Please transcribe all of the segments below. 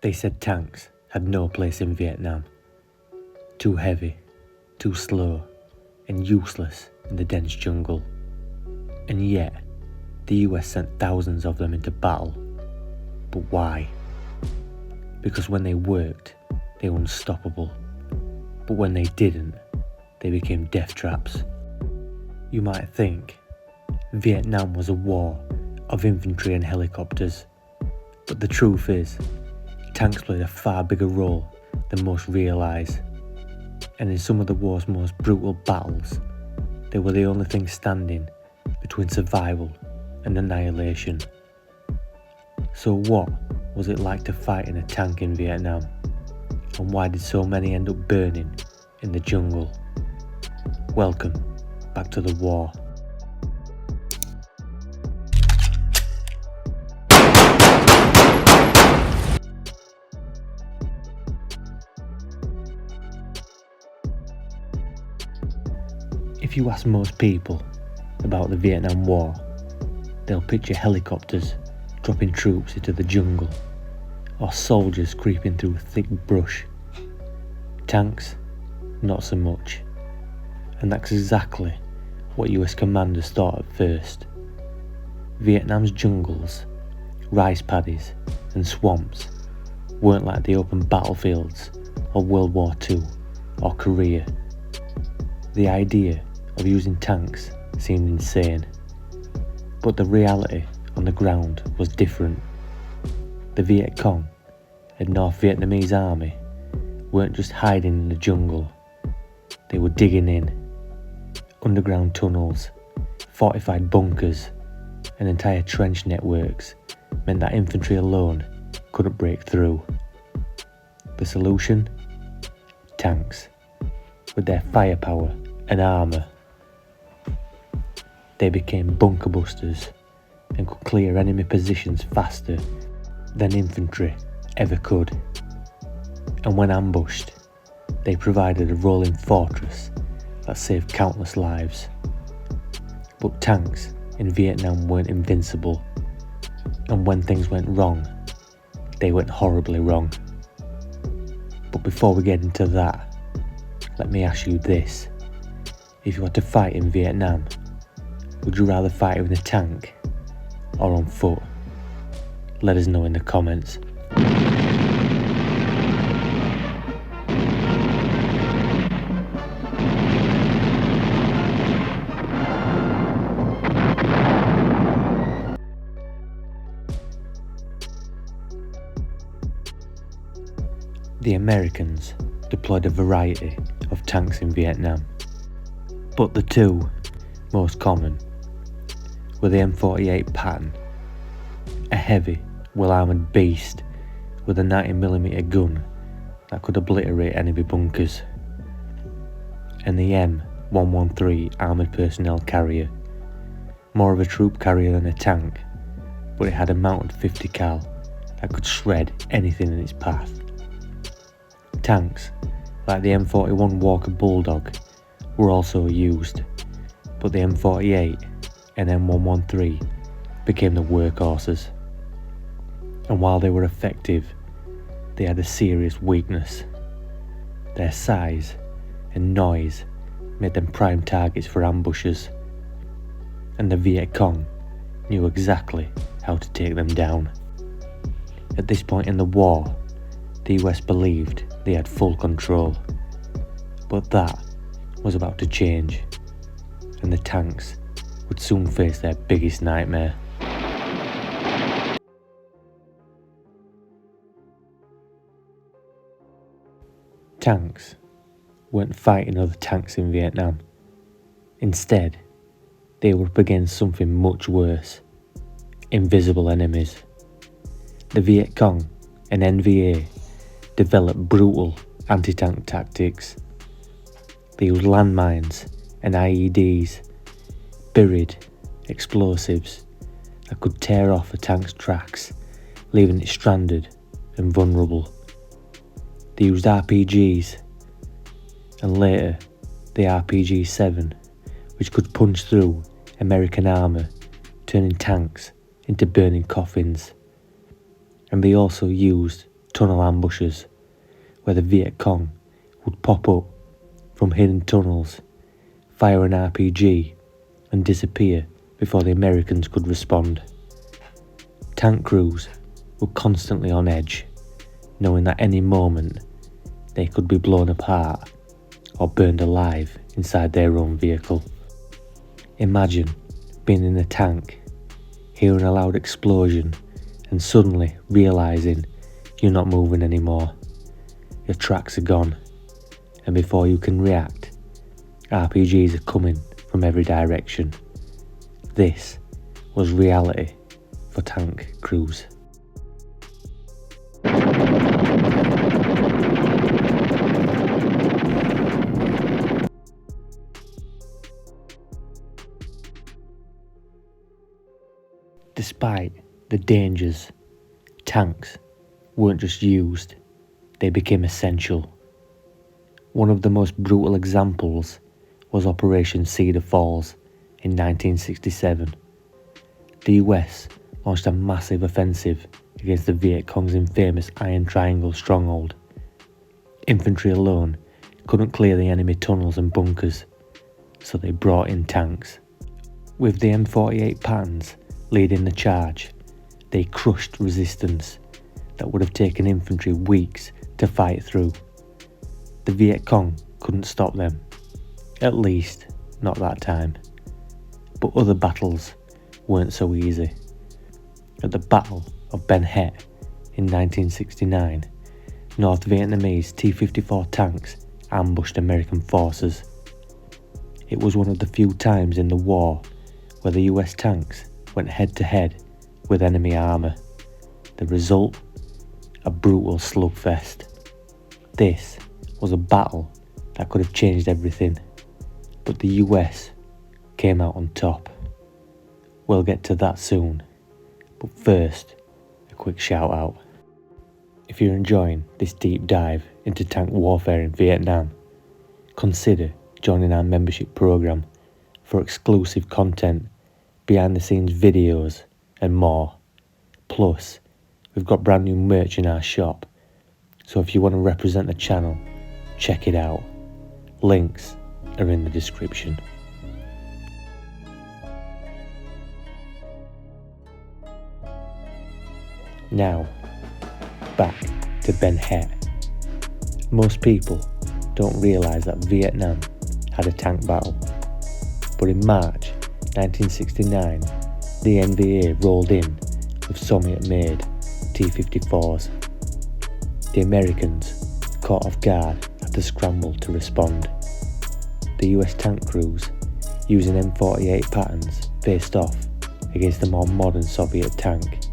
They said tanks had no place in Vietnam. Too heavy, too slow, and useless in the dense jungle. And yet, the US sent thousands of them into battle. But why? Because when they worked, they were unstoppable. But when they didn't, they became death traps. You might think Vietnam was a war of infantry and helicopters, but the truth is, tanks played a far bigger role than most realise. And in some of the war's most brutal battles, they were the only thing standing between survival and annihilation. So what was it like to fight in a tank in Vietnam? And why did so many end up burning in the jungle? Welcome back to the war. If you ask most people about the Vietnam War, they'll picture helicopters dropping troops into the jungle, or soldiers creeping through thick brush. Tanks, not so much. And that's exactly what US commanders thought at first. Vietnam's jungles, rice paddies and swamps weren't like the open battlefields of World War II or Korea. The idea of using tanks seemed insane, but the reality on the ground was different. The Viet Cong and North Vietnamese army weren't just hiding in the jungle, they were digging in. Underground tunnels, fortified bunkers and entire trench networks meant that infantry alone couldn't break through. The solution? Tanks, with their firepower and armour. They became bunker busters and could clear enemy positions faster than infantry ever could. And when ambushed, they provided a rolling fortress that saved countless lives. But tanks in Vietnam weren't invincible, and when things went wrong, they went horribly wrong. But before we get into that, let me ask you this. If you had to fight in Vietnam, would you rather fight with a tank or on foot? Let us know in the comments. The Americans deployed a variety of tanks in Vietnam, but the two most common were the M48 Patton, a heavy, well-armoured beast with a 90mm gun that could obliterate enemy bunkers, and the M113 armoured personnel carrier, more of a troop carrier than a tank, but it had a mounted 50 cal that could shred anything in its path. Tanks, like the M41 Walker Bulldog, were also used, but the M48 and M113 became the workhorses. And while they were effective, they had a serious weakness. Their size and noise made them prime targets for ambushers, and the Viet Cong knew exactly how to take them down. At this point in the war, the US believed they had full control, but that was about to change, and the tanks would soon face their biggest nightmare. Tanks weren't fighting other tanks in Vietnam. Instead, they were up against something much worse: invisible enemies. The Viet Cong and NVA developed brutal anti-tank tactics. They used landmines and IEDs, buried explosives that could tear off a tank's tracks, leaving it stranded and vulnerable. They used RPGs, and later the RPG-7, which could punch through American armour, turning tanks into burning coffins. And they also used tunnel ambushes, where the Viet Cong would pop up from hidden tunnels, fire an RPG and disappear before the Americans could respond. Tank crews were constantly on edge, knowing that any moment they could be blown apart or burned alive inside their own vehicle. Imagine being in a tank, hearing a loud explosion and suddenly realising you're not moving anymore. Your tracks are gone, and before you can react, RPGs are coming from every direction. This was reality for tank crews. Despite the dangers, tanks weren't just used, they became essential. One of the most brutal examples was Operation Cedar Falls in 1967. The US launched a massive offensive against the Viet Cong's infamous Iron Triangle stronghold. Infantry alone couldn't clear the enemy tunnels and bunkers, so they brought in tanks. With the M48 Pattons leading the charge, they crushed resistance that would have taken infantry weeks to fight through. The Viet Cong couldn't stop them, at least not that time. But other battles weren't so easy. At the Battle of Ben Het in 1969, North Vietnamese T-54 tanks ambushed American forces. It was one of the few times in the war where the US tanks went head-to-head with enemy armour. The result? A brutal slugfest. This was a battle that could have changed everything, but the US came out on top. We'll get to that soon, but first, a quick shout out. If you're enjoying this deep dive into tank warfare in Vietnam, consider joining our membership program for exclusive content, behind the scenes videos and more. Plus, we've got brand new merch in our shop, so if you want to represent the channel, check it out. Links are in the description. Now, back to Ben Het. Most people don't realise that Vietnam had a tank battle, but in March 1969, the NVA rolled in with Soviet-made T-54s. The Americans, caught off guard, had to scramble to respond. The US tank crews, using M48 Pattons, faced off against the more modern Soviet tank,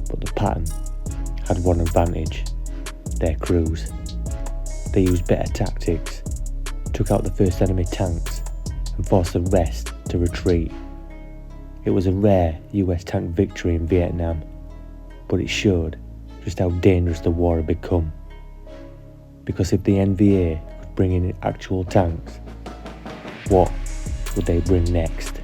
but the Patton had one advantage: their crews. They used better tactics, took out the first enemy tanks and forced the rest to retreat. It was a rare US tank victory in Vietnam, but it showed just how dangerous the war had become. Because if the NVA could bring in actual tanks, what would they bring next?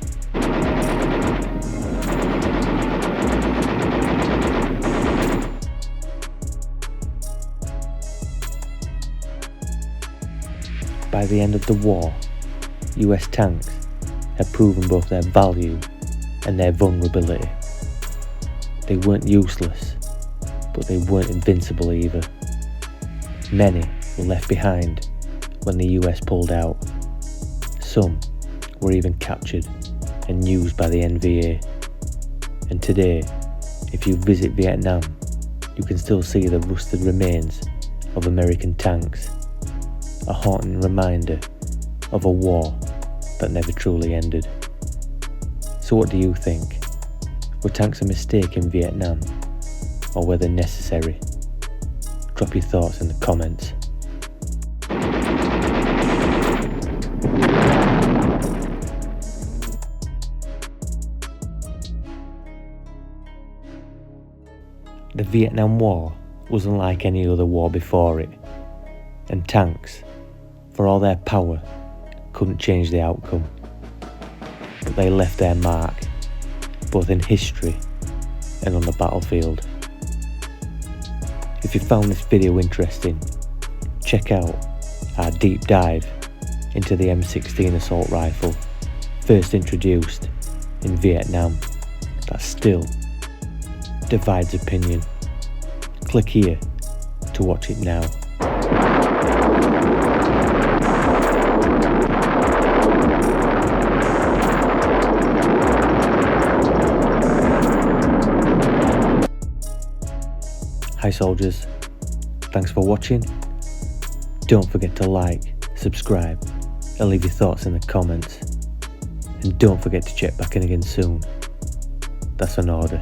By the end of the war, US tanks had proven both their value and their vulnerability. They weren't useless, but they weren't invincible either. Many were left behind when the US pulled out. Some were even captured and used by the NVA. And today, if you visit Vietnam, you can still see the rusted remains of American tanks, a haunting reminder of a war that never truly ended. So what do you think? Were tanks a mistake in Vietnam, or were they necessary? Drop your thoughts in the comments. The Vietnam War was unlike any other war before it, and tanks, for all their power, couldn't change the outcome. But they left their mark, both in history and on the battlefield. If you found this video interesting, check out our deep dive into the M16 assault rifle, first introduced in Vietnam, that still divides opinion. Click here to watch it now. Hi soldiers, thanks for watching. Don't forget to like, subscribe, and leave your thoughts in the comments. And don't forget to check back in again soon. That's an order.